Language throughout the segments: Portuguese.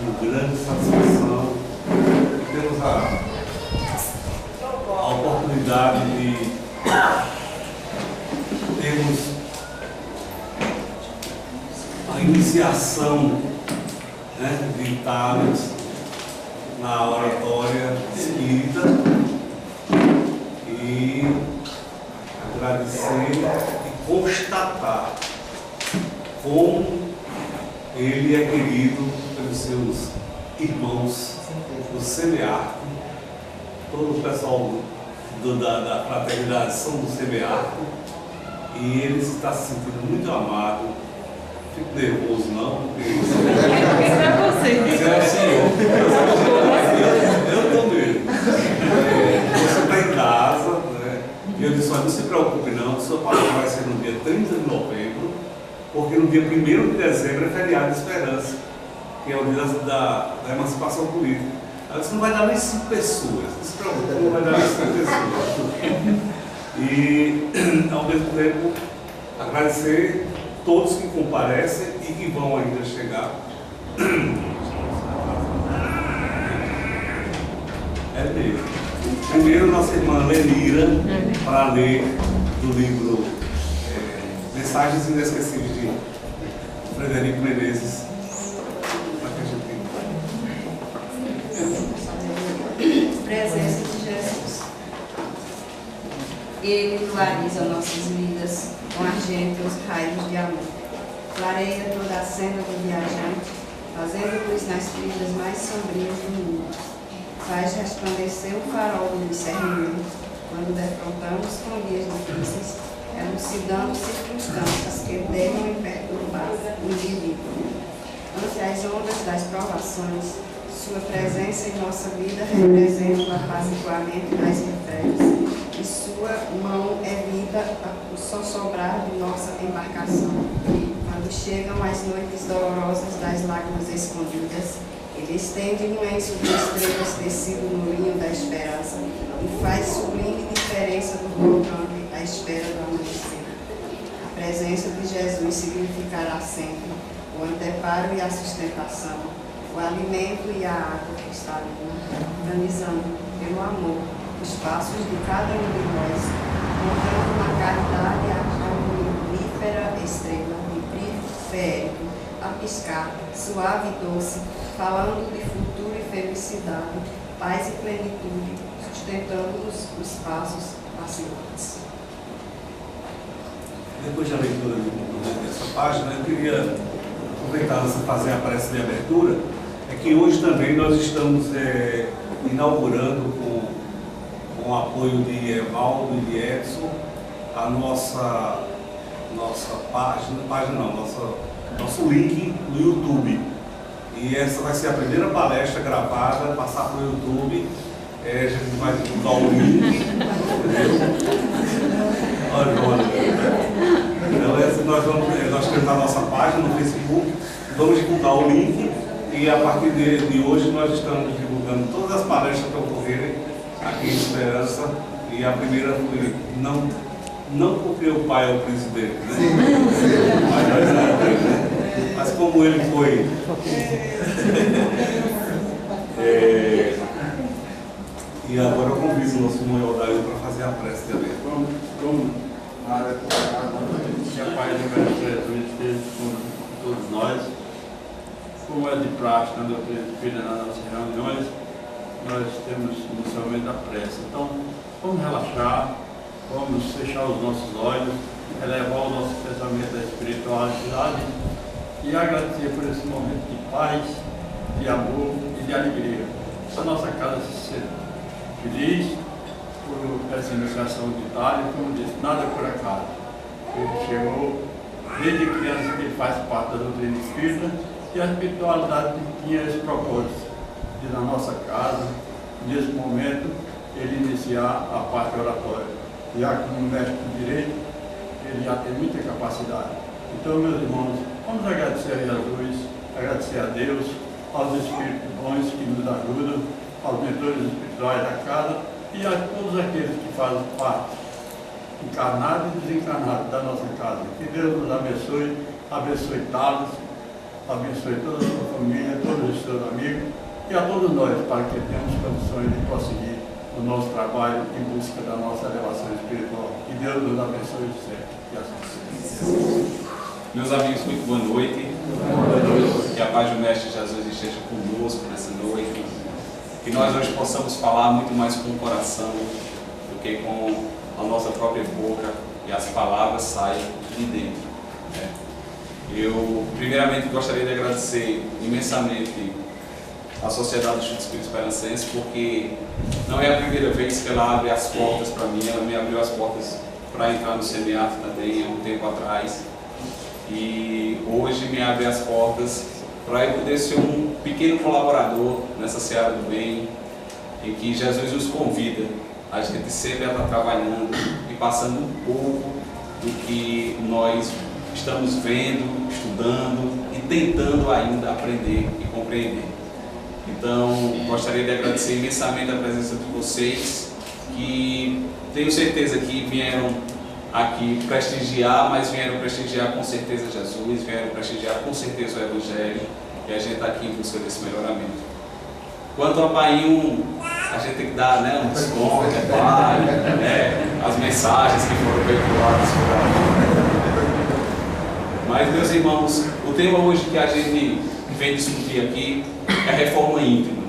com grande satisfação que temos a oportunidade de termos a iniciação, né, de Thales na oratória espírita e agradecer e constatar como ele é querido pelos seus irmãos do CBA, todo o pessoal da fraternidade são do CBA, e ele está se sentindo muito amado. Fico nervoso não, porque você é o senhor. Eu estou mesmo. Você está em casa, né? E eu disse, não se preocupe não, o seu papai vai ser no dia 30 de novembro, porque no dia 1º de dezembro é feriado de Esperança, que é o dia da emancipação política. Aí você não vai dar nem 5 pessoas, não se preocupe, não vai dar nem 5 pessoas. E, ao mesmo tempo, agradecer todos que comparecem e que vão ainda chegar. É mesmo. Primeiro, nossa irmã Lenira, para ler do livro Mensagens Inesquecíveis de Frederico Menezes. Presença de Jesus. Ele clariza nossas vidas com argênteos raios de amor. Clareia toda a cena do viajante, fazendo luz nas trilhas mais sombrias do mundo. Faz resplandecer o farol do discernimento quando defrontamos com dias difíceis, elucidando circunstâncias que devem perturbar o indivíduo. Ante as ondas das provações, sua presença em nossa vida representa o apaziguamento das reféns, e sua mão evita o sossobrar de nossa embarcação. Quando chegam as noites dolorosas das lágrimas escondidas, ele estende um lenço de estrelas tecido no linho da esperança e faz sublime diferença do voltante à espera do amanhecer. A presença de Jesus significará sempre o anteparo e a sustentação, o alimento e a água cristalina, organizando pelo amor os passos de cada um de nós, montando na caridade a carbonífera estrela de brilho férreo, a piscar, suave e doce, falando de futuro e felicidade, paz e plenitude, sustentando os passos vacilantes. Depois da leitura dessa página, eu queria aproveitar essa fazer a prece de abertura, é que hoje também nós estamos inaugurando com o apoio de Evaldo e de Edson a nossa nosso link no YouTube. E essa vai ser a primeira palestra gravada, passar para o YouTube. A gente vai divulgar o link. Então, nós temos a nossa página no Facebook, vamos divulgar o link e a partir de hoje nós estamos divulgando todas as palestras que ocorrerem aqui em Esperança. E a primeira foi não porque o pai é o presidente, né? Mas como ele foi e agora eu convido o nosso irmão Aldair para fazer a prece de abertura. Como que a paz do Mestre Jesus esteja com todos nós. Como é de praxe quando eu presbítero nas nossas reuniões, nós temos inicialmente a prece. Então, vamos relaxar, vamos fechar os nossos olhos, elevar o nosso pensamento à espiritualidade e agradecer por esse momento de paz, de amor e de alegria. A nossa casa se sente feliz por essa iniciação de Itália, como disse, nada por acaso. Ele chegou, desde criança que ele faz parte da doutrina espírita, e a espiritualidade tinha esse propósito de, na nossa casa, nesse momento, ele iniciar a parte oratória. Já que no mestre do direito, ele já tem muita capacidade. Então, meus irmãos, vamos agradecer a Jesus, agradecer a Deus, aos espíritos bons que nos ajudam, aos mentores espirituais da casa e a todos aqueles que fazem parte, encarnados e desencarnados da nossa casa. Que Deus nos abençoe, abençoe Thales, abençoe toda a sua família, todos os seus amigos e a todos nós, para que tenhamos condições de prosseguir o nosso trabalho em busca da nossa elevação espiritual. Que Deus nos abençoe sempre. E assim seja. Meus amigos, muito boa noite. Que a paz do Mestre Jesus esteja conosco nessa noite. Que nós hoje possamos falar muito mais com o coração do que com a nossa própria boca e as palavras saem de dentro. Né? Eu, primeiramente, gostaria de agradecer imensamente à Sociedade do Instituto Espírita Esperancense, porque não é a primeira vez que ela abre as portas para mim. Ela me abriu as portas para entrar no SEMEAT também, há um tempo atrás. E hoje me abre as portas para eu poder ser um pequeno colaborador nessa seara do bem, em que Jesus nos convida a gente sempre a estar trabalhando e passando um pouco do que nós estamos vendo, estudando e tentando ainda aprender e compreender. Então, gostaria de agradecer imensamente a presença de vocês, que tenho certeza que vieram aqui prestigiar, mas vieram prestigiar com certeza Jesus, vieram prestigiar com certeza o Evangelho, e a gente está aqui em busca desse melhoramento. Quanto ao Painho, a gente tem que dar, né, um desconto, as mensagens que foram veiculadas por aí. Mas, meus irmãos, o tema hoje que a gente vem discutir aqui é a reforma íntima.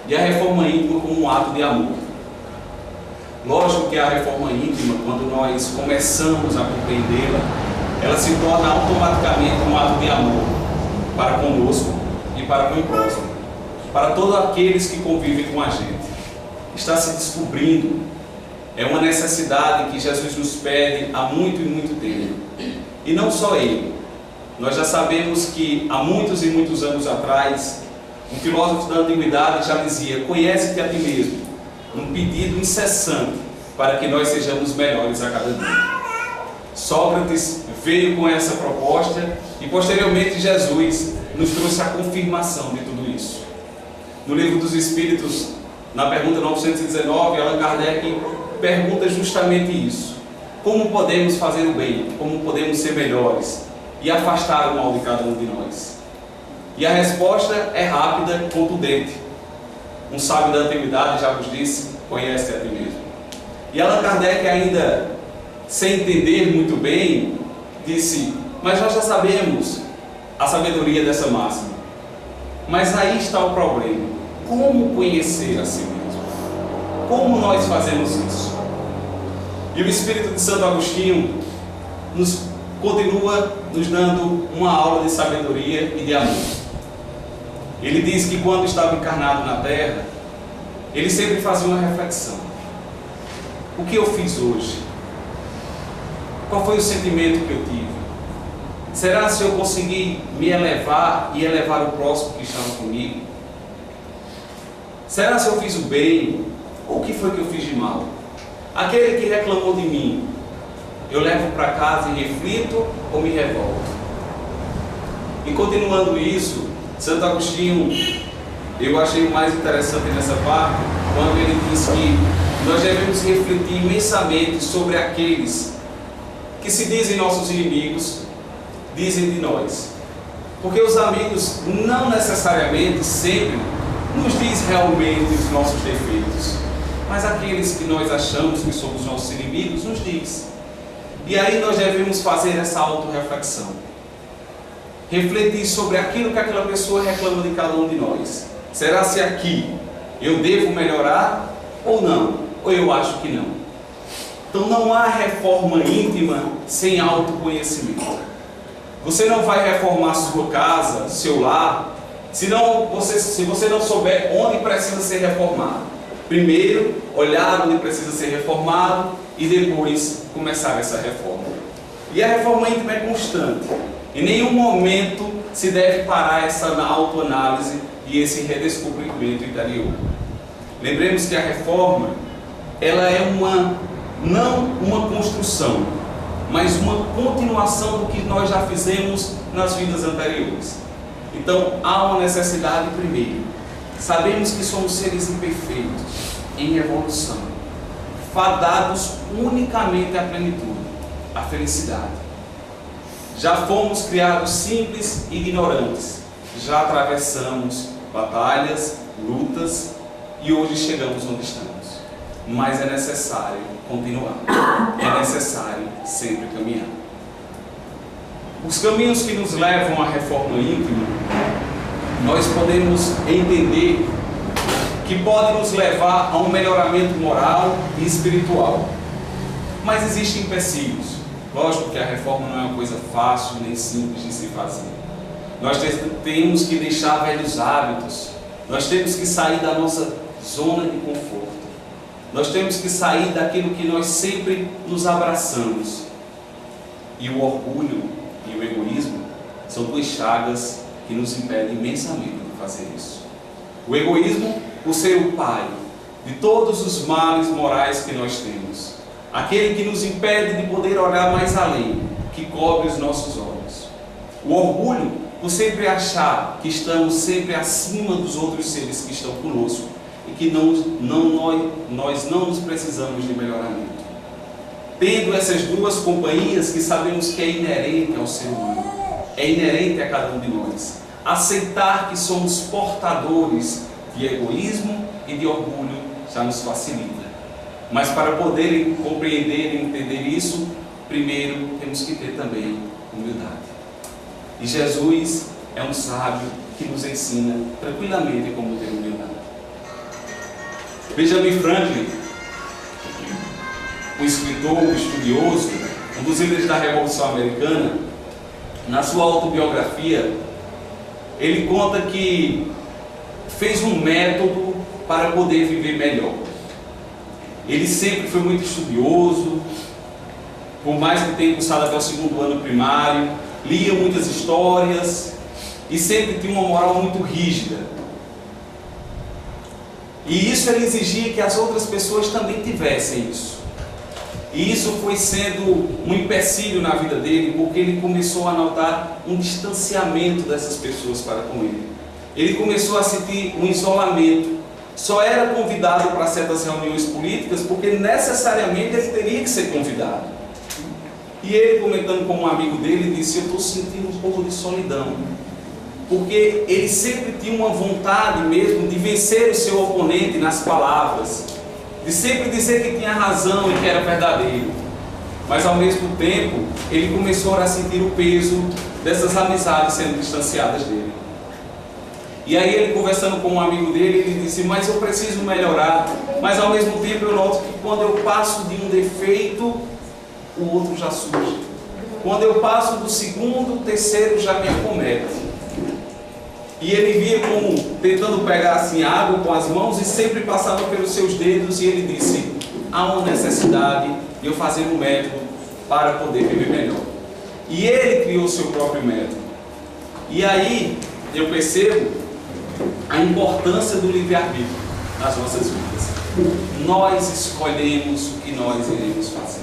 E a reforma íntima como um ato de amor. Lógico que a reforma íntima, quando nós começamos a compreendê-la, ela se torna automaticamente um ato de amor para conosco e para com o próximo, para todos aqueles que convivem com a gente. Está se descobrindo, é uma necessidade que Jesus nos pede há muito e muito tempo. E não só Ele. Nós já sabemos que há muitos e muitos anos atrás, um filósofo da antiguidade já dizia: conhece-te a ti mesmo. Um pedido incessante para que nós sejamos melhores a cada dia. Sócrates veio com essa proposta e posteriormente Jesus nos trouxe a confirmação de tudo isso. No Livro dos Espíritos, na pergunta 919, Allan Kardec pergunta justamente isso: como podemos fazer o bem, como podemos ser melhores e afastar o mal de cada um de nós? E a resposta é rápida, contundente. Um sábio da antiguidade já vos disse: conhece a ti mesmo. E Allan Kardec, ainda sem entender muito bem, disse: mas nós já sabemos a sabedoria dessa máxima. Mas aí está o problema: como conhecer a si mesmo? Como nós fazemos isso? E o Espírito de Santo Agostinho continua nos dando uma aula de sabedoria e de amor. Ele diz que quando estava encarnado na Terra, ele sempre fazia uma reflexão: o que eu fiz hoje? Qual foi o sentimento que eu tive? Será se eu consegui me elevar e elevar o próximo que estava comigo? Será se eu fiz o bem? Ou o que foi que eu fiz de mal? Aquele que reclamou de mim, eu levo para casa e reflito ou me revolto? E continuando isso, Santo Agostinho, eu achei o mais interessante nessa parte, quando ele diz que nós devemos refletir imensamente sobre aqueles que se dizem nossos inimigos, dizem de nós. Porque os amigos não necessariamente sempre nos diz realmente os nossos defeitos, mas aqueles que nós achamos que somos nossos inimigos nos diz. E aí nós devemos fazer essa autorreflexão. Refletir sobre aquilo que aquela pessoa reclama de cada um de nós. Será se aqui eu devo melhorar ou não? Ou eu acho que não? Então não há reforma íntima sem autoconhecimento. Você não vai reformar sua casa, seu lar, se você não souber onde precisa ser reformado. Primeiro, olhar onde precisa ser reformado e depois começar essa reforma. E a reforma íntima é constante. Em nenhum momento se deve parar essa autoanálise e esse redescobrimento interior. Lembremos que a reforma, ela é não uma construção, mas uma continuação do que nós já fizemos nas vidas anteriores. Então, há uma necessidade primeiro. Sabemos que somos seres imperfeitos, em evolução, fadados unicamente à plenitude, à felicidade. Já fomos criados simples e ignorantes. Já atravessamos batalhas, lutas e hoje chegamos onde estamos. Mas é necessário continuar. É necessário sempre caminhar. Os caminhos que nos levam à reforma íntima, nós podemos entender que podem nos levar a um melhoramento moral e espiritual. Mas existem empecilhos. Lógico que a reforma não é uma coisa fácil nem simples de se fazer. Nós temos que deixar velhos hábitos. Nós temos que sair da nossa zona de conforto. Nós temos que sair daquilo que nós sempre nos abraçamos. E o orgulho e o egoísmo são duas chagas que nos impedem imensamente de fazer isso. O egoísmo, por ser o pai de todos os males morais que nós temos. Aquele que nos impede de poder olhar mais além, que cobre os nossos olhos. O orgulho, por sempre achar que estamos sempre acima dos outros seres que estão conosco e que nós não nos precisamos de melhoramento. Tendo essas duas companhias que sabemos que é inerente ao ser humano, é inerente a cada um de nós, aceitar que somos portadores de egoísmo e de orgulho já nos facilita. Mas para poder compreender e entender isso, primeiro temos que ter também humildade. E Jesus é um sábio que nos ensina tranquilamente como ter humildade. Benjamin Franklin, um escritor, um estudioso, um dos líderes da Revolução Americana, na sua autobiografia, ele conta que fez um método para poder viver melhor. Ele sempre foi muito estudioso, por mais que tenha cursado até o 2º ano primário, lia muitas histórias e sempre tinha uma moral muito rígida. E isso ele exigia que as outras pessoas também tivessem isso. E isso foi sendo um empecilho na vida dele, porque ele começou a notar um distanciamento dessas pessoas para com ele. Ele começou a sentir um isolamento. Só era convidado para certas reuniões políticas porque necessariamente ele teria que ser convidado. E ele, comentando com um amigo dele, disse: eu estou sentindo um pouco de solidão. Porque ele sempre tinha uma vontade mesmo de vencer o seu oponente nas palavras, de sempre dizer que tinha razão e que era verdadeiro. Mas ao mesmo tempo, ele começou a sentir o peso dessas amizades sendo distanciadas dele. E aí ele, conversando com um amigo dele, ele disse: mas eu preciso melhorar. Mas ao mesmo tempo eu noto que quando eu passo de um defeito, o outro já surge. Quando eu passo do 2º, o 3º já me acomete. E ele via como tentando pegar assim água com as mãos e sempre passava pelos seus dedos, e ele disse: há uma necessidade de eu fazer um método para poder viver melhor. E ele criou o seu próprio método. E aí eu percebo a importância do livre-arbítrio nas nossas vidas. Nós escolhemos o que nós iremos fazer.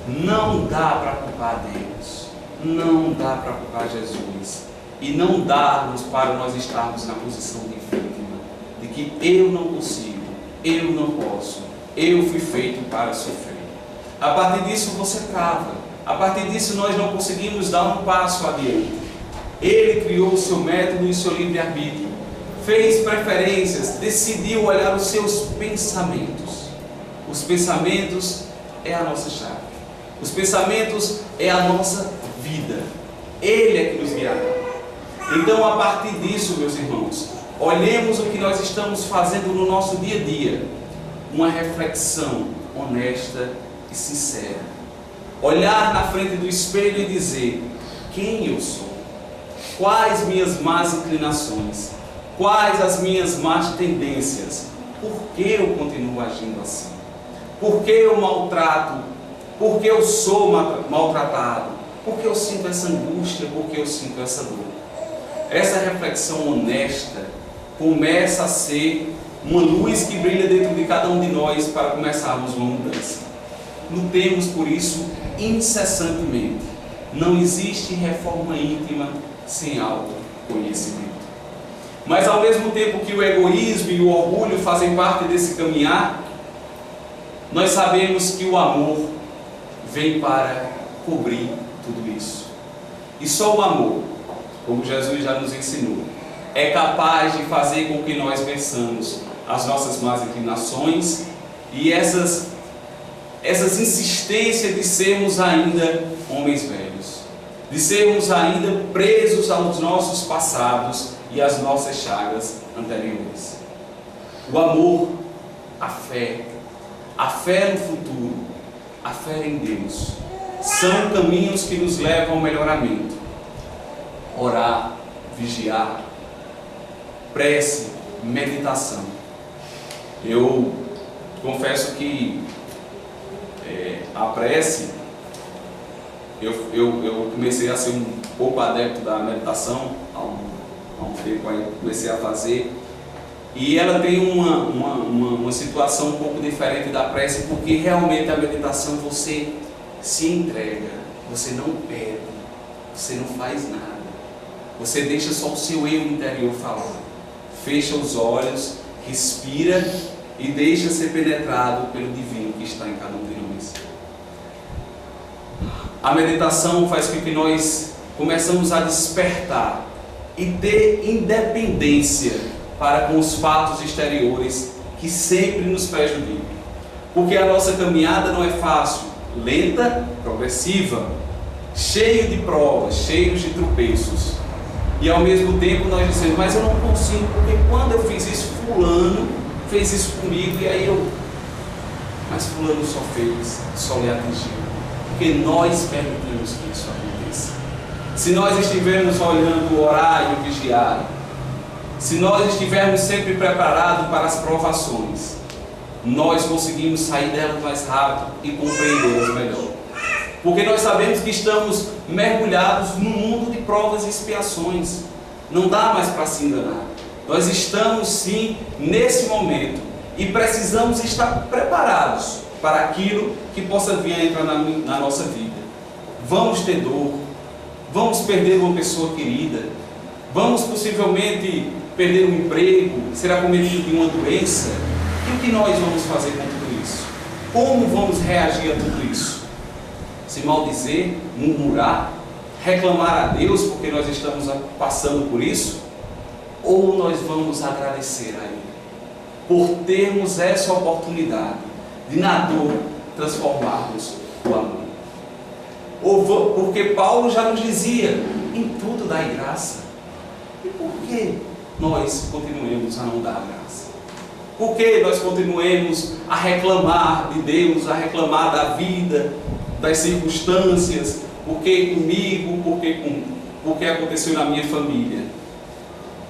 Não dá para culpar Deus, não dá para culpar Jesus, e não dá para nós estarmos na posição de vítima, de que eu não consigo, eu não posso, eu fui feito para sofrer. A partir disso você trava, a partir disso nós não conseguimos dar um passo adiante. Ele criou o seu método e o seu livre-arbítrio, fez preferências, decidiu olhar os seus pensamentos. Os pensamentos é a nossa chave. Os pensamentos é a nossa vida. Ele é que nos guiará. Então, a partir disso, meus irmãos, olhemos o que nós estamos fazendo no nosso dia a dia. Uma reflexão honesta e sincera. Olhar na frente do espelho e dizer: quem eu sou? Quais minhas más inclinações? Quais as minhas más tendências? Por que eu continuo agindo assim? Por que eu maltrato? Por que eu sou maltratado? Por que eu sinto essa angústia? Por que eu sinto essa dor? Essa reflexão honesta começa a ser uma luz que brilha dentro de cada um de nós para começarmos uma mudança. Lutemos por isso incessantemente. Não existe reforma íntima sem autoconhecimento. Mas ao mesmo tempo que o egoísmo e o orgulho fazem parte desse caminhar, nós sabemos que o amor vem para cobrir tudo isso. E só o amor, como Jesus já nos ensinou, é capaz de fazer com que nós vençamos as nossas más inclinações e essas insistências de sermos ainda homens velhos, de sermos ainda presos aos nossos passados e às nossas chagas anteriores. O amor, a fé no futuro, a fé em Deus, são caminhos que nos levam ao melhoramento. Orar, vigiar, prece, meditação. Eu confesso que a prece, eu comecei a ser um pouco adepto da meditação há um tempo aí, comecei a fazer, e ela tem uma situação um pouco diferente da prece, porque realmente a meditação você se entrega, você não pede, você não faz nada, você deixa só o seu eu interior falar, fecha os olhos, respira e deixa ser penetrado pelo divino que está em cada um de nós. A meditação faz com que nós começamos a despertar e ter independência para com os fatos exteriores que sempre nos prejudicam. Porque a nossa caminhada não é fácil, lenta, progressiva, cheio de provas, cheio de tropeços. E ao mesmo tempo nós dizemos, mas eu não consigo, porque quando eu fiz isso, fulano fez isso comigo, e aí mas fulano só lhe atingiu. Porque nós permitimos que isso aconteça. Se nós estivermos olhando o horário vigiado, se nós estivermos sempre preparados para as provações, nós conseguimos sair delas mais rápido e compreendê-las melhor. Porque nós sabemos que estamos mergulhados num mundo de provas e expiações. Não dá mais para se enganar. Nós estamos sim nesse momento e precisamos estar preparados para aquilo que possa vir a entrar na nossa vida. Vamos ter dor, vamos perder uma pessoa querida, vamos possivelmente perder um emprego, ser acometido de uma doença. E o que nós vamos fazer com tudo isso? Como vamos reagir a tudo isso? Se maldizer, murmurar, reclamar a Deus porque nós estamos passando por isso? Ou nós vamos agradecer a Ele por termos essa oportunidade de na dor transformarmos o amor? Ou porque Paulo já nos dizia, em tudo dai graça. E por que nós continuemos a não dar graça? Por que nós continuemos a reclamar de Deus, a reclamar da vida, das circunstâncias? Por que comigo? Por que aconteceu na minha família?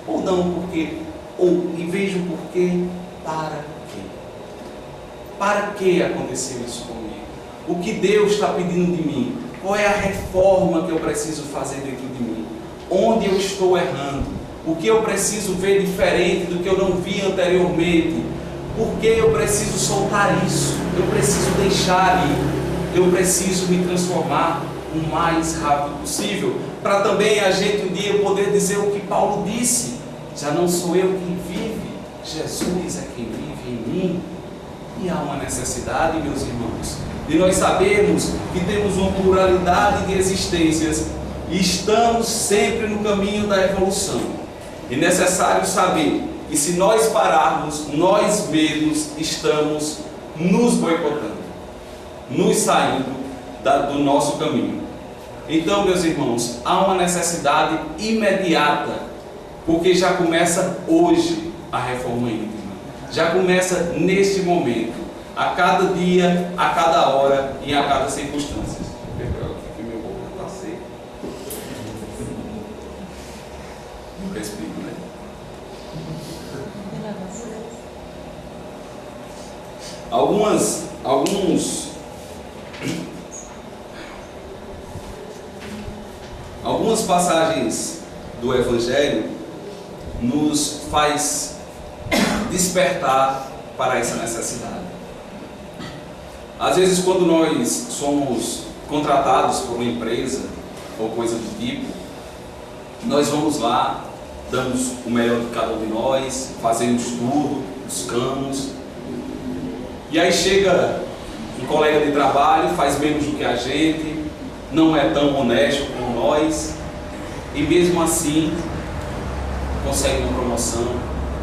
Ou não porque, e vejo por quê, para quê? Para que aconteceu isso comigo? O que Deus está pedindo de mim? Qual é a reforma que eu preciso fazer dentro de mim? Onde eu estou errando? O que eu preciso ver diferente do que eu não vi anteriormente? Por que eu preciso soltar isso? Eu preciso deixar ir. Eu preciso me transformar o mais rápido possível, para também a gente um dia poder dizer o que Paulo disse: já não sou eu quem vive, Jesus é quem vive em mim. E há uma necessidade, meus irmãos, de nós sabermos que temos uma pluralidade de existências e estamos sempre no caminho da evolução. É necessário saber que se nós pararmos, nós mesmos estamos nos boicotando, nos saindo do nosso caminho. Então, meus irmãos, há uma necessidade imediata, porque já começa hoje a reforma íntima, já começa neste momento, a cada dia, a cada hora e a cada circunstância. Meu boca está seco. Nunca explico, né? Algumas passagens do Evangelho nos faz despertar para essa necessidade. Às vezes, quando nós somos contratados por uma empresa ou coisa do tipo, nós vamos lá, damos o melhor de cada um de nós, fazemos tudo, buscamos, e aí chega um colega de trabalho, faz menos do que a gente, não é tão honesto como nós e mesmo assim consegue uma promoção,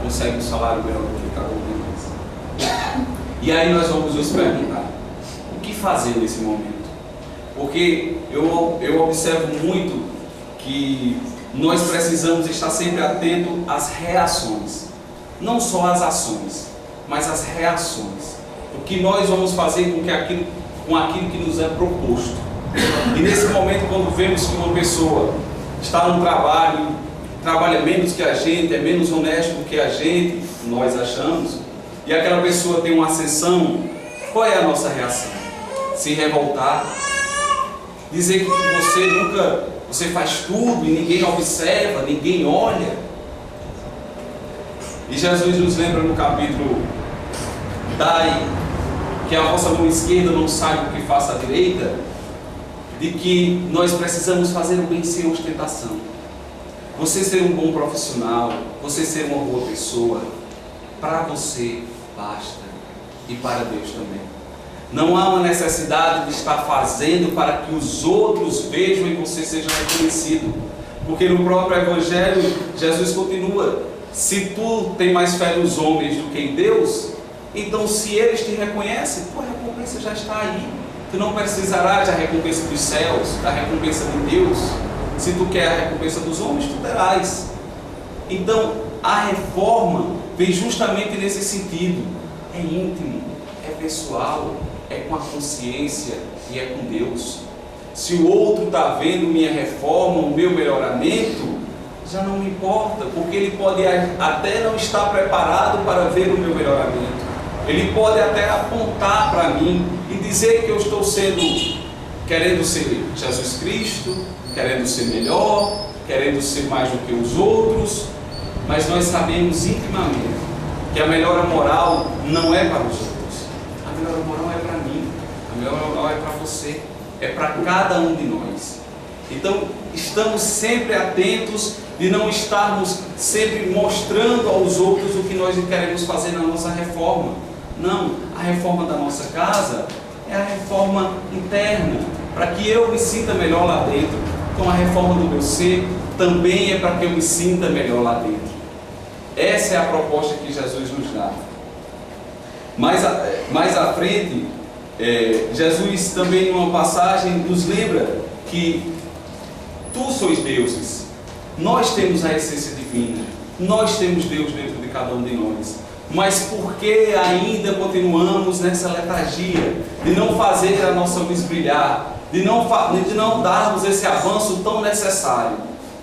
consegue um salário melhor do que cada um de nós. E aí nós vamos nos perguntar, o que fazer nesse momento? Porque eu observo muito que nós precisamos estar sempre atento às reações, não só às ações, mas às reações. O que nós vamos fazer com aquilo que nos é proposto. E nesse momento, quando vemos que uma pessoa está no trabalho, trabalha menos que a gente, é menos honesto do que a gente, nós achamos, e aquela pessoa tem uma ascensão, qual é a nossa reação? Se revoltar, dizer que você faz tudo e ninguém observa, ninguém olha. E Jesus nos lembra no capítulo: dai que a vossa mão esquerda não saiba o que faça a direita, de que nós precisamos fazer o bem sem ostentação. Você ser um bom profissional, você ser uma boa pessoa, para você basta, e para Deus também. Não há uma necessidade de estar fazendo para que os outros vejam e você seja reconhecido. Porque no próprio Evangelho, Jesus continua: se tu tem mais fé nos homens do que em Deus, então se eles te reconhecem, tua recompensa já está aí. Tu não precisarás da recompensa dos céus, da recompensa de Deus. Se tu quer a recompensa dos homens, tu terás. Então, a reforma vem justamente nesse sentido. É íntimo, é pessoal, é com a consciência e é com Deus. Se o outro está vendo minha reforma, o meu melhoramento, já não me importa, porque ele pode até não estar preparado para ver o meu melhoramento. Ele pode até apontar para mim e dizer que eu estou querendo ser Jesus Cristo, querendo ser melhor, querendo ser mais do que os outros, mas nós sabemos intimamente que a melhora moral não é para os outros. A melhora moral é para mim, a melhora moral é para você, é para cada um de nós. Então, estamos sempre atentos de não estarmos sempre mostrando aos outros o que nós queremos fazer na nossa reforma. Não, a reforma da nossa casa é a reforma interna, para que eu me sinta melhor lá dentro. Então a reforma do meu ser também é para que eu me sinta melhor lá dentro. Essa é a proposta que Jesus nos dá. Mais à frente, Jesus também em uma passagem nos lembra que tu sois deuses, nós temos a essência divina, nós temos Deus dentro de cada um de nós. Mas por que ainda continuamos nessa letargia de não fazer a nossa luz brilhar, de não darmos esse avanço tão necessário?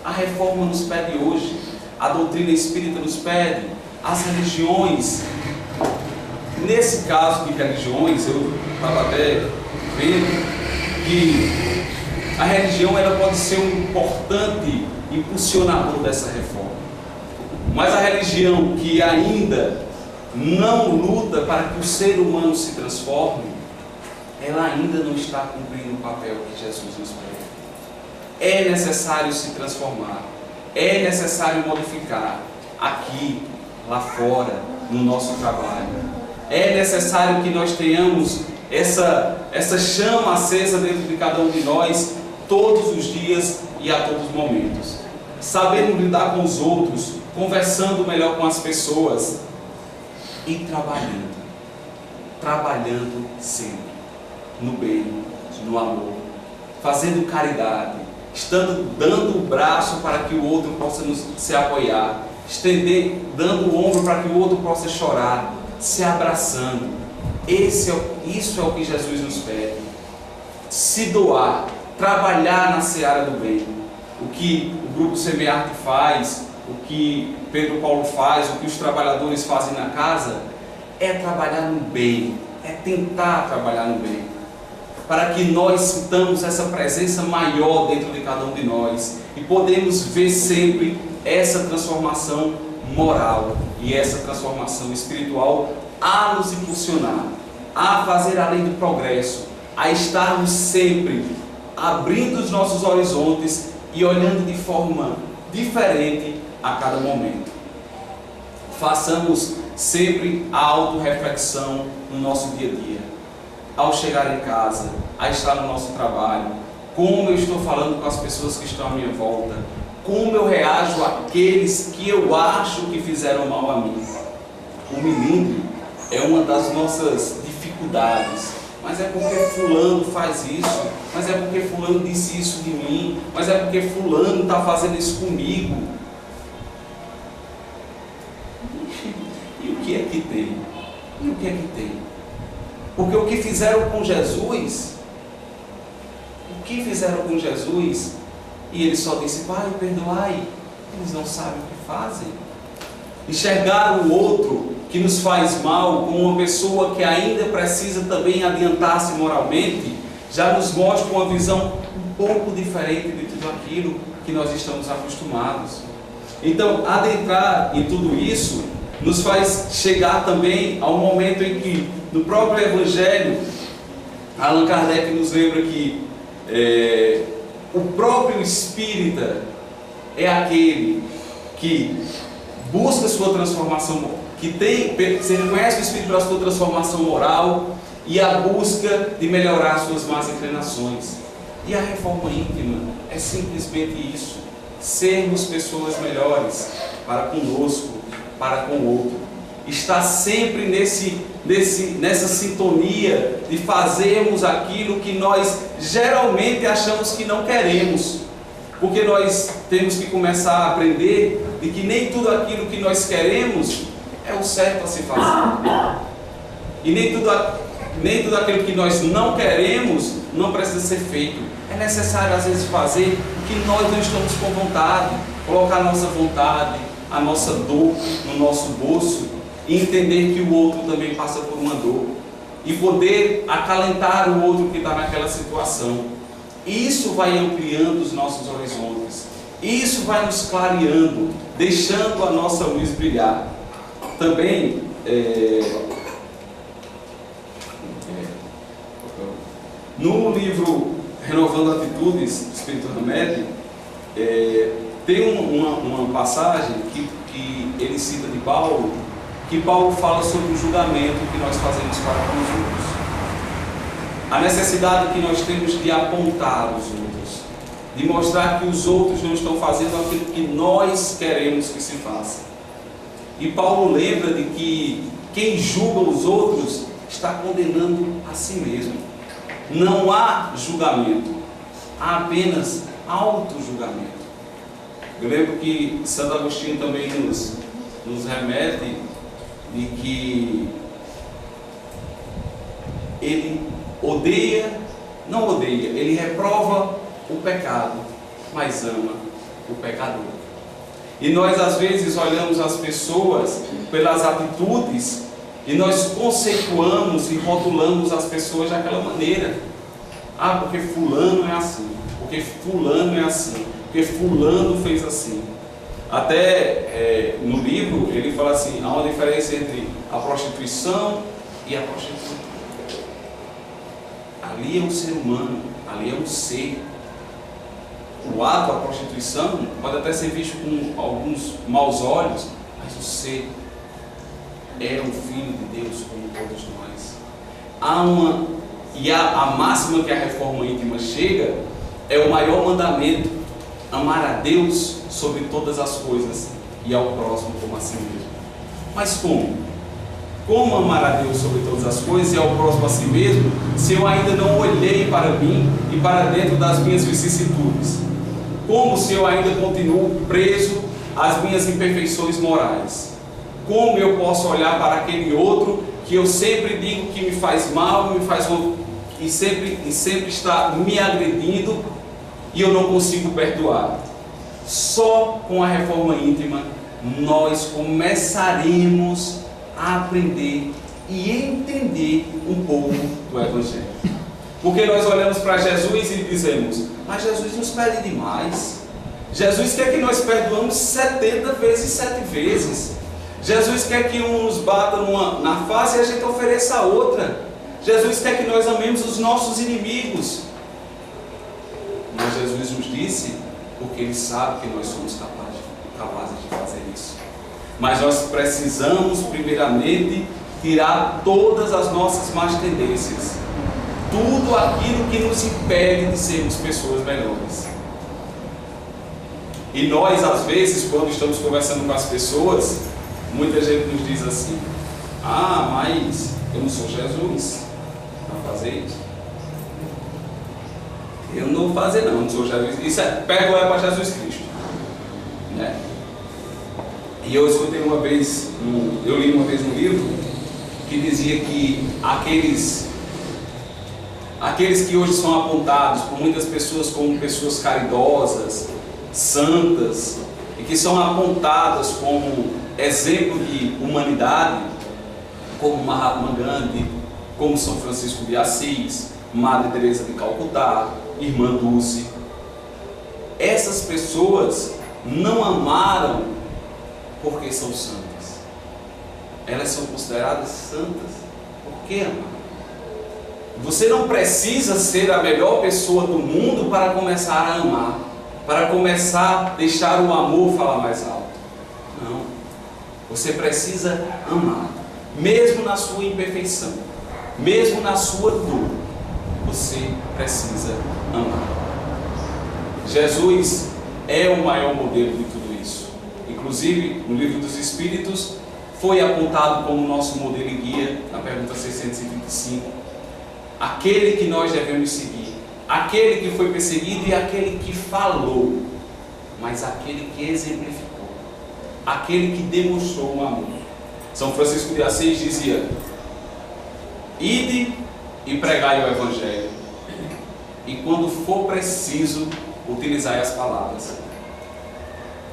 A reforma nos pede hoje, a doutrina espírita nos pede, as religiões. Nesse caso de religiões, eu estava até vendo que a religião ela pode ser um importante impulsionador dessa reforma. Mas a religião que ainda não luta para que o ser humano se transforme, ela ainda não está cumprindo o papel que Jesus nos pede. É necessário se transformar, é necessário modificar aqui, lá fora, no nosso trabalho. É necessário que nós tenhamos essa chama acesa dentro de cada um de nós, todos os dias e a todos os momentos. Sabendo lidar com os outros, conversando melhor com as pessoas e trabalhando sempre no bem, no amor, fazendo caridade, dando o braço para que o outro possa se apoiar, dando o ombro para que o outro possa chorar, se abraçando. Isso é o que Jesus nos pede. Se doar, trabalhar na seara do bem. O que o Grupo Semear faz, o que Pedro Paulo faz, o que os trabalhadores fazem na casa, é trabalhar no bem, é tentar trabalhar no bem, para que nós sintamos essa presença maior dentro de cada um de nós e podemos ver sempre essa transformação moral e essa transformação espiritual a nos impulsionar, a fazer além do progresso, a estarmos sempre abrindo os nossos horizontes e olhando de forma diferente a cada momento. Façamos sempre a autorreflexão no nosso dia a dia. Ao chegar em casa, a estar no nosso trabalho, como eu estou falando com as pessoas que estão à minha volta, como eu reajo àqueles que eu acho que fizeram mal a mim. O milindre é uma das nossas dificuldades. Mas é porque fulano faz isso, mas é porque fulano disse isso de mim, mas é porque fulano está fazendo isso comigo. E o que é que tem? E o que é que tem? Porque o que fizeram com Jesus, e ele só disse, Pai, perdoai, eles não sabem o que fazem. Enxergar o outro que nos faz mal como uma pessoa que ainda precisa também adiantar-se moralmente, já nos mostra uma visão um pouco diferente de tudo aquilo que nós estamos acostumados. Então, adentrar em tudo isso nos faz chegar também ao momento em que, no próprio Evangelho, Allan Kardec nos lembra que o próprio espírita é aquele que busca sua transformação, você reconhece o Espírito pela sua transformação moral e a busca de melhorar suas más inclinações. E a reforma íntima é simplesmente isso: sermos pessoas melhores para conosco, para com o outro. Está sempre nessa sintonia de fazermos aquilo que nós geralmente achamos que não queremos. Porque nós temos que começar a aprender de que nem tudo aquilo que nós queremos é o certo a se fazer. E nem tudo aquilo que nós não queremos não precisa ser feito. É necessário às vezes fazer o que nós não estamos com vontade, colocar a nossa vontade, a nossa dor no nosso bolso e entender que o outro também passa por uma dor e poder acalentar o outro que está naquela situação. Isso vai ampliando os nossos horizontes, isso vai nos clareando, deixando a nossa luz brilhar. Também no livro Renovando Atitudes, do Espírito Hamed, tem uma passagem que ele cita de Paulo, que Paulo fala sobre o julgamento que nós fazemos para com os outros. A necessidade que nós temos de apontar os outros, de mostrar que os outros não estão fazendo aquilo que nós queremos que se faça. E Paulo lembra de que quem julga os outros está condenando a si mesmo. Não há julgamento, há apenas auto-julgamento. Eu lembro que Santo Agostinho também nos remete de que ele ele reprova o pecado, mas ama o pecador. E nós às vezes olhamos as pessoas pelas atitudes e nós conceituamos e rotulamos as pessoas daquela maneira. Ah, porque fulano é assim, porque fulano é assim, porque fulano fez assim. Até no livro ele fala assim, há uma diferença entre a prostituição e a prostituta. Ali é um ser humano, ali é um ser. O ato, a prostituição, pode até ser visto com alguns maus olhos, mas o ser é um filho de Deus como todos nós. A máxima que a reforma íntima chega é o maior mandamento: amar a Deus sobre todas as coisas e ao próximo como a si mesmo. Mas como? Como amar a Deus sobre todas as coisas e ao próximo a si mesmo, se eu ainda não olhei para mim e para dentro das minhas vicissitudes? Como se eu ainda continuo preso às minhas imperfeições morais? Como eu posso olhar para aquele outro que eu sempre digo que me faz mal, e sempre está me agredindo e eu não consigo perdoar? Só com a reforma íntima nós começaremos a aprender e entender um pouco do Evangelho. Porque nós olhamos para Jesus e dizemos, mas Jesus nos pede demais. Jesus quer que nós perdoamos 70 vezes 7 vezes. Jesus quer que um nos bata na face e a gente ofereça a outra. Jesus quer que nós amemos os nossos inimigos. Mas Jesus nos disse, porque Ele sabe que nós somos capazes de fazer isso. Mas nós precisamos, primeiramente, tirar todas as nossas más tendências. tudo aquilo que nos impede de sermos pessoas melhores. E nós, às vezes, quando estamos conversando com as pessoas, muita gente nos diz assim: ah, mas eu não sou Jesus para fazer isso. Eu não vou fazer não sou Jesus. Isso pega para Jesus Cristo, né? E eu escutei uma vez, eu li uma vez no livro que dizia que aqueles que hoje são apontados por muitas pessoas como pessoas caridosas, santas, e que são apontadas como exemplo de humanidade, como Mahatma Gandhi, como São Francisco de Assis, Madre Teresa de Calcutá, Irmã Dulce, essas pessoas não amaram porque são santas. Elas são consideradas santas porque amam. Você não precisa ser a melhor pessoa do mundo para começar a amar, para começar a deixar o amor falar mais alto. Não. Você precisa amar, mesmo na sua imperfeição, mesmo na sua dor. Você precisa amar. Jesus é o maior modelo de tudo isso. Inclusive, no Livro dos Espíritos, foi apontado como nosso modelo e guia, na pergunta 625, aquele que nós devemos seguir, aquele que foi perseguido e aquele que falou, mas aquele que exemplificou, aquele que demonstrou o amor. São Francisco de Assis dizia: ide e pregai o Evangelho, e quando for preciso, utilizai as palavras.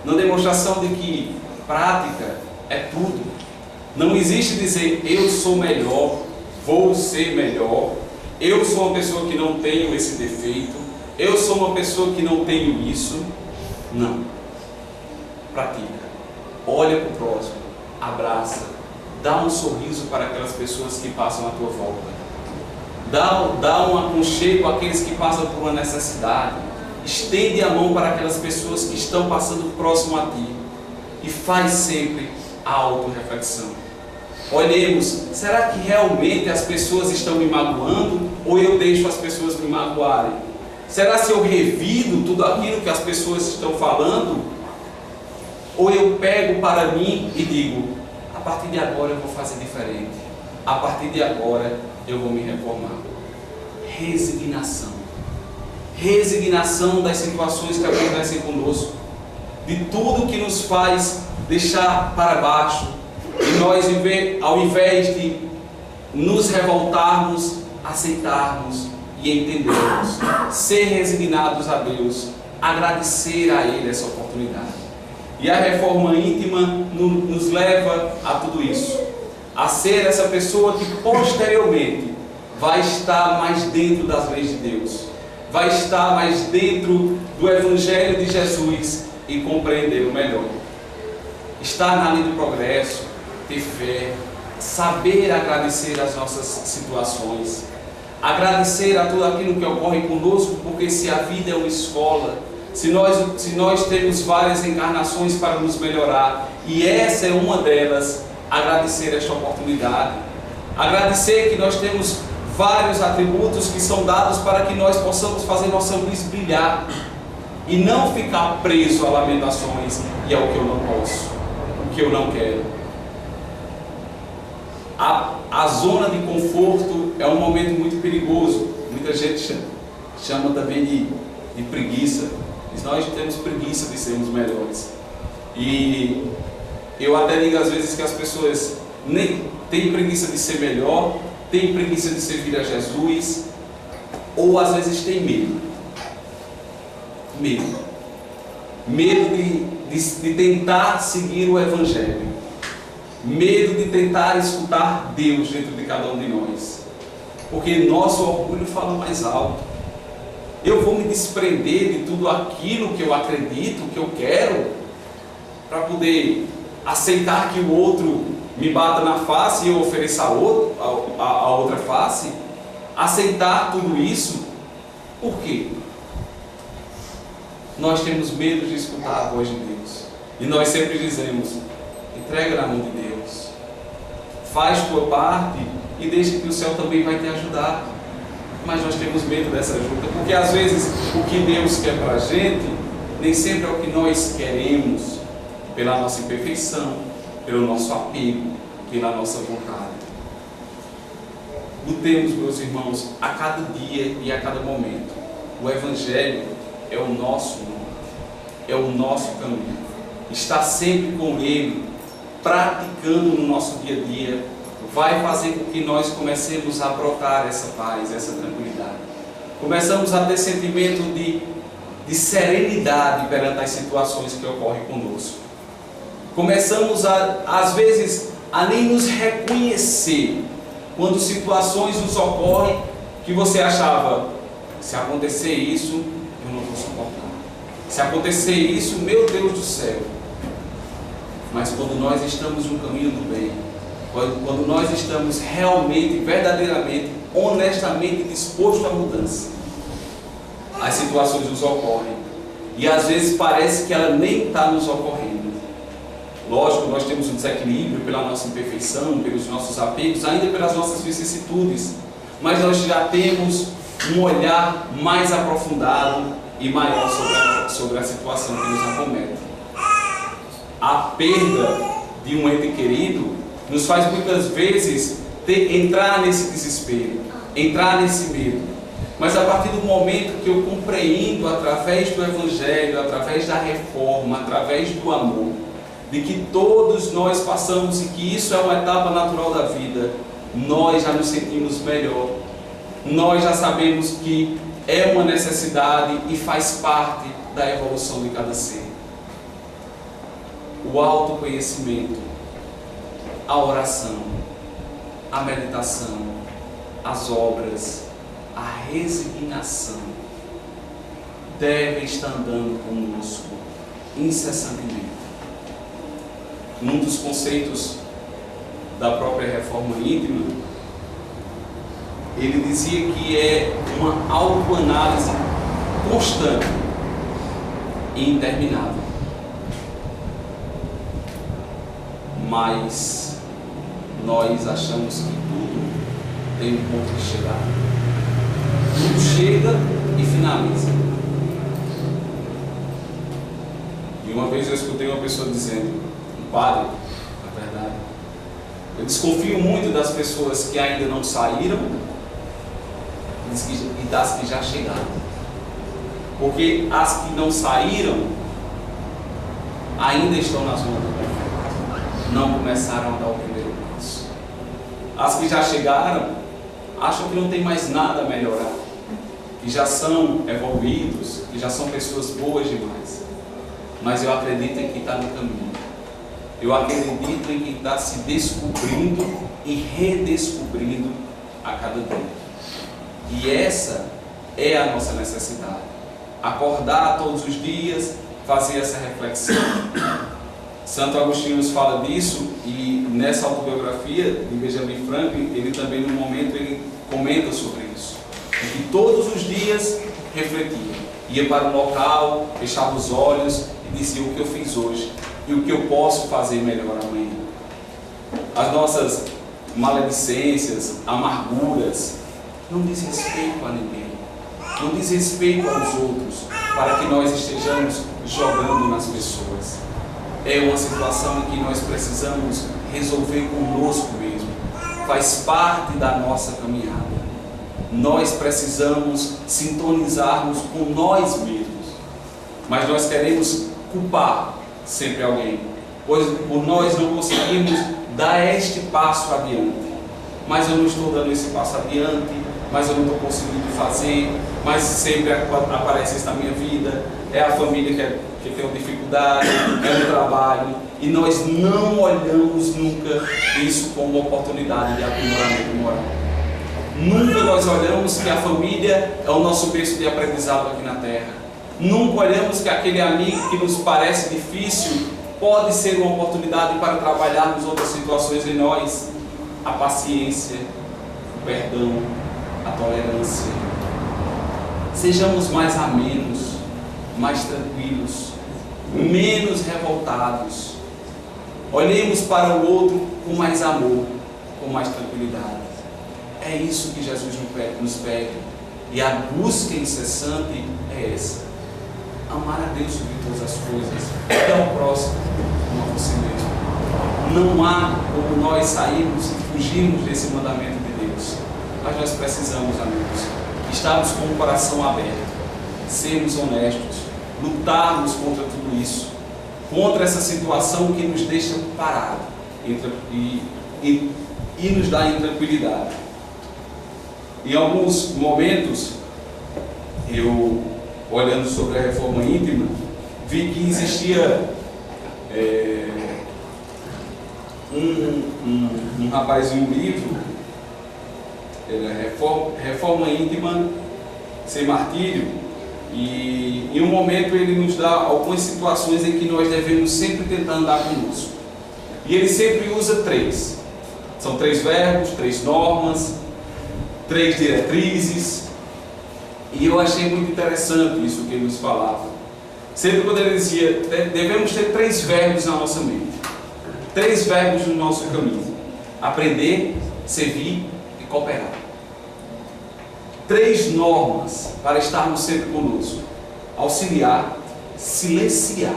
Na demonstração de que prática é tudo. Não existe dizer eu sou melhor, vou ser melhor, eu sou uma pessoa que não tenho esse defeito, eu sou uma pessoa que não tenho isso. Não. Pratica. Olha para o próximo, abraça, dá um sorriso para aquelas pessoas que passam à tua volta. Dá um aconchego àqueles que passam por uma necessidade. Estende a mão para aquelas pessoas que estão passando próximo a ti. E faz sempre a autorreflexão. Olhemos, será que realmente as pessoas estão me magoando? Ou eu deixo as pessoas me magoarem? Será se eu revido tudo aquilo que as pessoas estão falando? Ou eu pego para mim e digo: a partir de agora eu vou fazer diferente. A partir de agora eu vou me reformar. Resignação. Resignação das situações que acontecem conosco, de tudo que nos faz deixar para baixo, e nós, ao invés de nos revoltarmos, aceitarmos e entendermos, ser resignados a Deus, agradecer a Ele essa oportunidade. E a reforma íntima nos leva a tudo isso, a ser essa pessoa que posteriormente vai estar mais dentro das leis de Deus, vai estar mais dentro do Evangelho de Jesus e compreender o melhor. Estar na linha do progresso, ter fé, saber agradecer as nossas situações, agradecer a tudo aquilo que ocorre conosco, porque se a vida é uma escola, se nós temos várias encarnações para nos melhorar, e essa é uma delas, agradecer esta oportunidade, agradecer que nós temos vários atributos que são dados para que nós possamos fazer nossa luz brilhar e não ficar preso a lamentações e ao que eu não posso, o que eu não quero. A zona de conforto é um momento muito perigoso. Muita gente chama também de preguiça. Nós temos preguiça de sermos melhores. E eu até digo às vezes que as pessoas nem têm preguiça de ser melhor, têm preguiça de servir a Jesus, ou às vezes têm medo. Medo de tentar seguir o Evangelho. Medo de tentar escutar Deus dentro de cada um de nós. Porque nosso orgulho fala mais alto. Eu vou me desprender de tudo aquilo que eu acredito, que eu quero, para poder aceitar que o outro me bata na face e eu ofereça a outra face. Aceitar tudo isso. Por quê? Nós temos medo de escutar a voz de Deus. E nós sempre dizemos: entrega na mão de Deus. Faz tua parte e deixa que o céu também vai te ajudar. mas nós temos medo dessa ajuda, porque às vezes o que Deus quer para a gente nem sempre é o que nós queremos, pela nossa imperfeição, pelo nosso apego, pela nossa vontade. Lutemos, meus irmãos, a cada dia e a cada momento. O Evangelho é o nosso nome, é o nosso caminho. Estar sempre com Ele, praticando no nosso dia a dia, vai fazer com que nós comecemos a brotar essa paz, essa tranquilidade. Começamos a ter sentimento de serenidade perante as situações que ocorrem conosco. Começamos às vezes, a nem nos reconhecer quando situações nos ocorrem que você achava, se acontecer isso, eu não vou suportar. Se acontecer isso, meu Deus do céu. Mas quando nós estamos no caminho do bem, quando nós estamos realmente, verdadeiramente, honestamente dispostos à mudança, as situações nos ocorrem. E às vezes parece que ela nem está nos ocorrendo. Lógico, nós temos um desequilíbrio pela nossa imperfeição, pelos nossos apegos, ainda pelas nossas vicissitudes. Mas nós já temos um olhar mais aprofundado e maior sobre a situação que nos acomete. A perda de um ente querido nos faz muitas vezes entrar nesse desespero, entrar nesse medo. Mas a partir do momento que eu compreendo, através do Evangelho, através da reforma, através do amor, de que todos nós passamos e que isso é uma etapa natural da vida, nós já nos sentimos melhor. Nós já sabemos que é uma necessidade e faz parte da evolução de cada ser. O autoconhecimento, a oração, a meditação, as obras, a resignação devem estar andando conosco incessantemente. Num dos conceitos da própria reforma íntima, ele dizia que é uma autoanálise constante e interminável. Mas nós achamos que tudo tem um ponto de chegar. Tudo chega e finaliza. E uma vez eu escutei uma pessoa dizendo, um padre, na verdade, eu desconfio muito das pessoas que ainda não saíram e das que já chegaram. Porque as que não saíram ainda estão na zona do conforto, não começaram a dar o primeiro passo. As que já chegaram acham que não tem mais nada a melhorar, que já são evoluídos, que já são pessoas boas demais. Mas eu acredito em quem está no caminho. Eu acredito em quem está se descobrindo e redescobrindo a cada dia. E essa é a nossa necessidade. Acordar todos os dias, fazer essa reflexão. Santo Agostinho nos fala disso, e nessa autobiografia de Benjamin Franklin, ele também no momento ele comenta sobre isso. E que todos os dias refletia. Ia para um local, fechava os olhos e dizia o que eu fiz hoje e o que eu posso fazer melhor amanhã. As nossas maledicências, amarguras, não diz respeito a ninguém, não diz respeito aos outros, para que nós estejamos jogando nas pessoas. É uma situação em que nós precisamos resolver conosco mesmo, faz parte da nossa caminhada. Nós precisamos sintonizarmos com nós mesmos, mas nós queremos culpar sempre alguém, pois por nós não conseguimos dar este passo adiante. Mas eu não estou dando esse passo adiante, mas eu não estou conseguindo fazer, mas sempre aparece isso na minha vida, é a família que tem dificuldade, é o trabalho, e nós não olhamos nunca isso como uma oportunidade de aprimoramento moral. Nunca nós olhamos que a família é o nosso berço de aprendizado aqui na Terra. Nunca olhamos que aquele amigo que nos parece difícil pode ser uma oportunidade para trabalharmos outras situações em nós. A paciência, o perdão, a tolerância. Sejamos mais amenos, mais tranquilos, menos revoltados. Olhemos para o outro com mais amor, com mais tranquilidade. É isso que Jesus nos pede. E a busca incessante é essa: amar a Deus sobre todas as coisas e ao próximo como a você mesmo. Não há como nós sairmos e fugirmos desse mandamento de Deus. Mas nós precisamos, amigos, estarmos com o coração aberto, sermos honestos, lutarmos contra tudo isso, contra essa situação que nos deixa parados e nos dá intranquilidade. Em alguns momentos, eu, olhando sobre a reforma íntima, vi que existia um rapaz em um livro, Reforma Íntima Sem Martírio, e em um momento ele nos dá algumas situações em que nós devemos sempre tentar andar conosco. E ele sempre usa 3. São 3 verbos, 3 normas, 3 diretrizes. E eu achei muito interessante isso que ele nos falava. Sempre quando ele dizia, devemos ter 3 verbos na nossa mente. 3 verbos no nosso caminho: aprender, servir e cooperar. 3 normas para estarmos sempre conosco: auxiliar, silenciar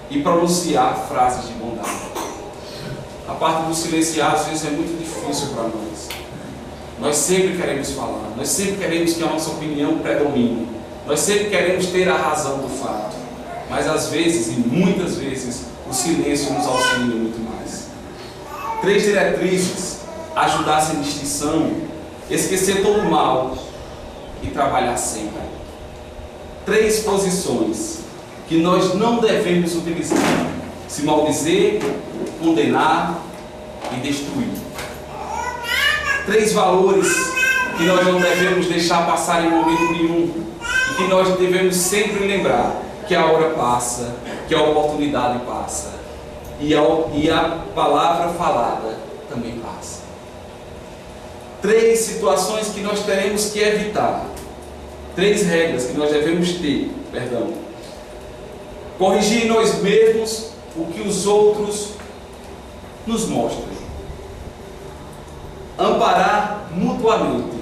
e pronunciar frases de bondade. A parte do silenciar às vezes é muito difícil para nós. Nós sempre queremos falar, nós sempre queremos que a nossa opinião predomine, nós sempre queremos ter a razão do fato, mas às vezes, e muitas vezes, o silêncio nos auxilia muito mais. 3 diretrizes: ajudar sem distinção, esquecer todo o mal e trabalhar sempre. 3 posições que nós não devemos utilizar: se maldizer, condenar e destruir. 3 valores que nós não devemos deixar passar em momento nenhum e que nós devemos sempre lembrar: que a hora passa, que a oportunidade passa e a palavra falada também passa. 3 situações que nós teremos que evitar, 3 regras que nós devemos ter, corrigir em nós mesmos o que os outros nos mostram, amparar mutuamente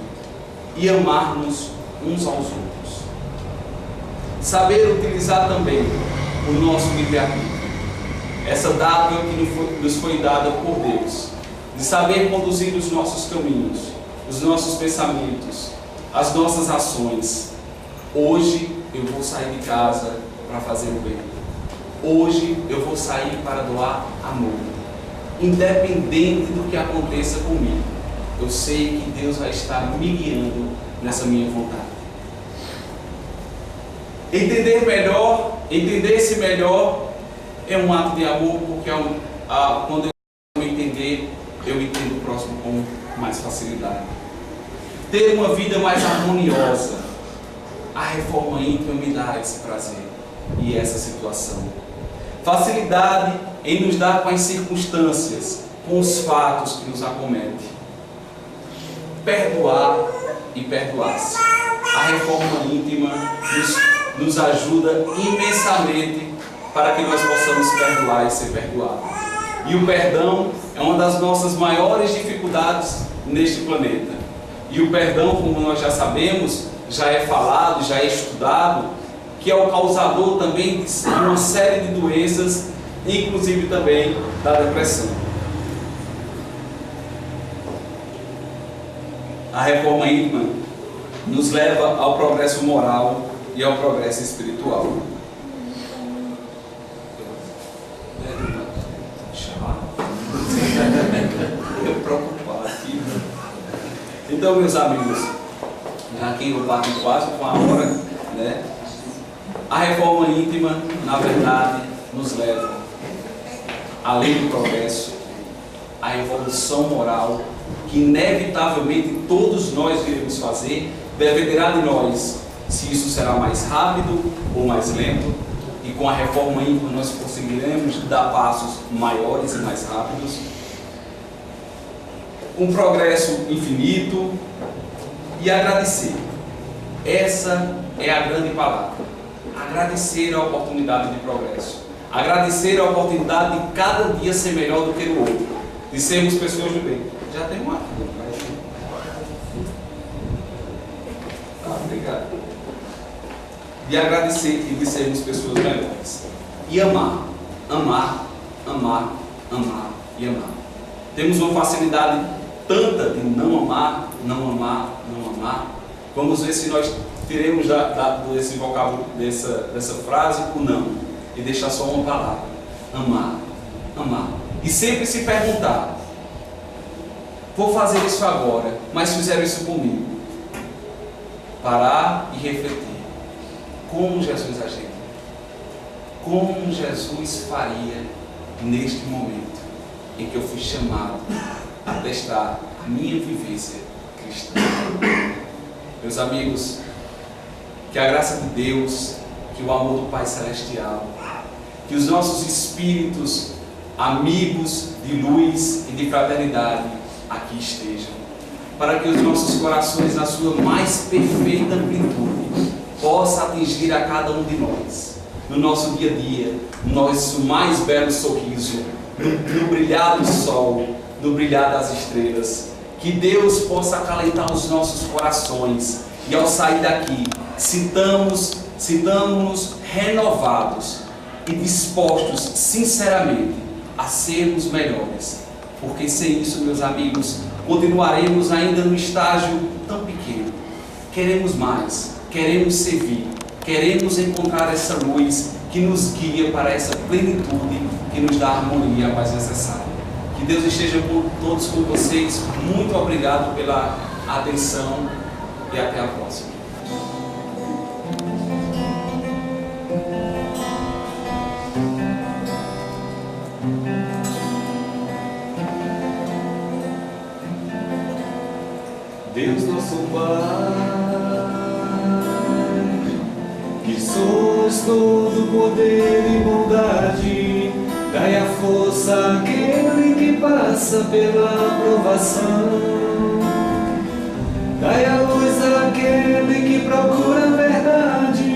e amar-nos uns aos outros, saber utilizar também o nosso livre-arbítrio, essa dádiva que nos foi dada por Deus, de saber conduzir os nossos caminhos, os nossos pensamentos, as nossas ações. Hoje eu vou sair de casa para fazer o bem. Hoje eu vou sair para doar amor. Independente do que aconteça comigo, eu sei que Deus vai estar me guiando nessa minha vontade. Entender-se melhor é um ato de amor, porque quando eu entender, eu entendo o próximo com mais facilidade. Ter uma vida mais harmoniosa, a reforma íntima me dá esse prazer e essa situação. Facilidade em nos dar com as circunstâncias, com os fatos que nos acometem. Perdoar e perdoar-se. A reforma íntima nos ajuda imensamente para que nós possamos perdoar e ser perdoados. E o perdão é uma das nossas maiores dificuldades neste planeta. E o perdão, como nós já sabemos, já é falado, já é estudado, que é o causador também de uma série de doenças, inclusive também da depressão. A reforma íntima nos leva ao progresso moral e ao progresso espiritual. Eu preocupado aqui. Então, meus amigos, aqui eu parto quase com a hora, né? A reforma íntima, na verdade, nos leva, além do progresso, à evolução moral que inevitavelmente todos nós iremos fazer. Dependerá de nós se isso será mais rápido ou mais lento, e com a reforma íntima nós conseguiremos dar passos maiores e mais rápidos. Um progresso infinito e agradecer. Essa é a grande palavra. Agradecer a oportunidade de progresso. Agradecer a oportunidade de cada dia ser melhor do que o outro. De sermos pessoas do bem. Já tem uma. obrigado. De agradecer e de sermos pessoas melhores. E amar, amar, amar, amar e amar. Temos uma facilidade tanta de não amar, não amar, não amar. Vamos ver se nós tiremos desse vocábulo, dessa frase, o não, e deixar só uma palavra: amar, amar. E sempre se perguntar: vou fazer isso agora, mas fizeram isso comigo. Parar e refletir: como Jesus agiu? Como Jesus faria neste momento em que eu fui chamado a testar a minha vivência cristã? Meus amigos, que a graça de Deus, que o amor do Pai Celestial, que os nossos espíritos amigos de luz e de fraternidade aqui estejam, para que os nossos corações, na sua mais perfeita amplitude, possa atingir a cada um de nós, no nosso dia a dia, no nosso mais belo sorriso, no brilhar do sol, no brilhar das estrelas. Que Deus possa acalentar os nossos corações e, ao sair daqui, sintamos-nos renovados e dispostos sinceramente a sermos melhores, porque sem isso, meus amigos, continuaremos ainda no estágio tão pequeno. Queremos mais, queremos servir, queremos encontrar essa luz que nos guia para essa plenitude que nos dá a harmonia mais necessária. Que Deus esteja com todos, com vocês. Muito obrigado pela atenção e até a próxima. Deus nosso Pai, que sois todo poder e bondade, dai a força àquele que passa pela provação, dai a luz àquele que procura a verdade,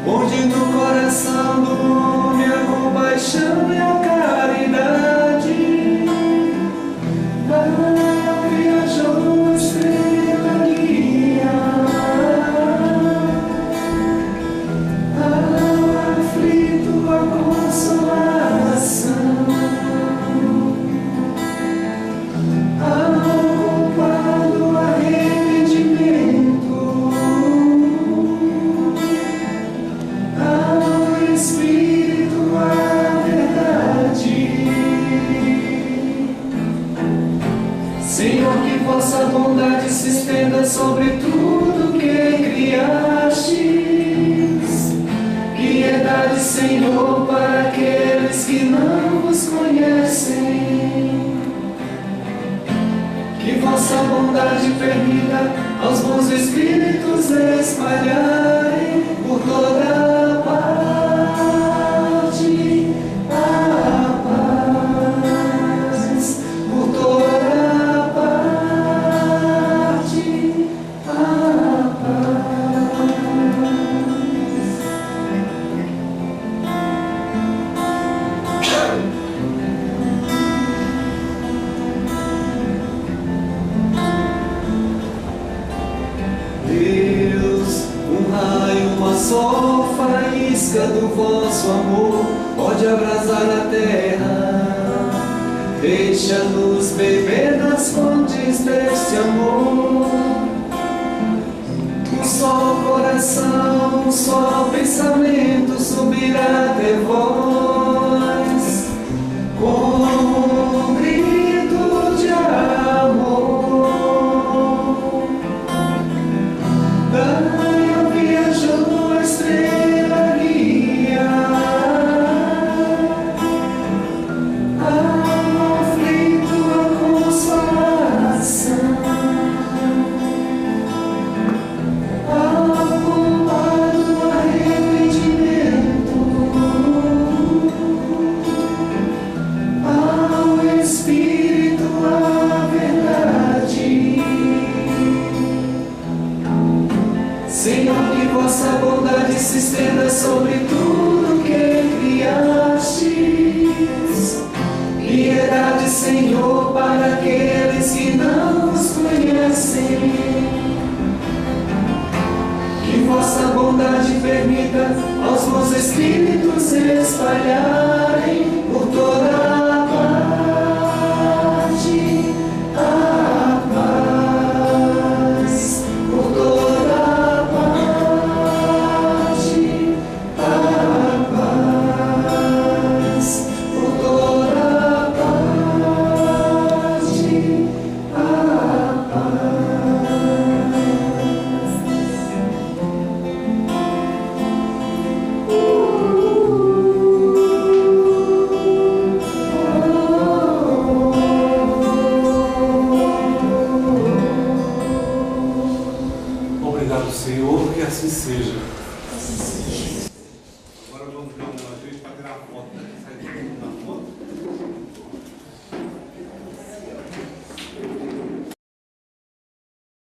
onde no coração do homem a compaixão e a caridade. Viajou estrela guia ao aflito a consolação, ao culpado arrependimento, ao Espírito a verdade. Senhor, que vossa bondade se estenda sobre tudo que criastes. Piedade, Senhor, para aqueles que não vos conhecem. Que vossa bondade permita aos bons espíritos espalharem por toda a parte a paz, por toda só faísca do vosso amor pode abrasar a terra. Deixa-nos beber nas fontes deste amor. Um só coração, um só pensamento subirá até vós, como um grito de amor. Viajou a estrela guia ao aflito a consolação, ao culpado arrependimento, ao Espírito a verdade. Senhor, que vossa bondade se estenda sobre tudo que criastes. Piedade, Senhor, para aqueles que não os conhecem. bondade permita aos bons espíritos se espalhar.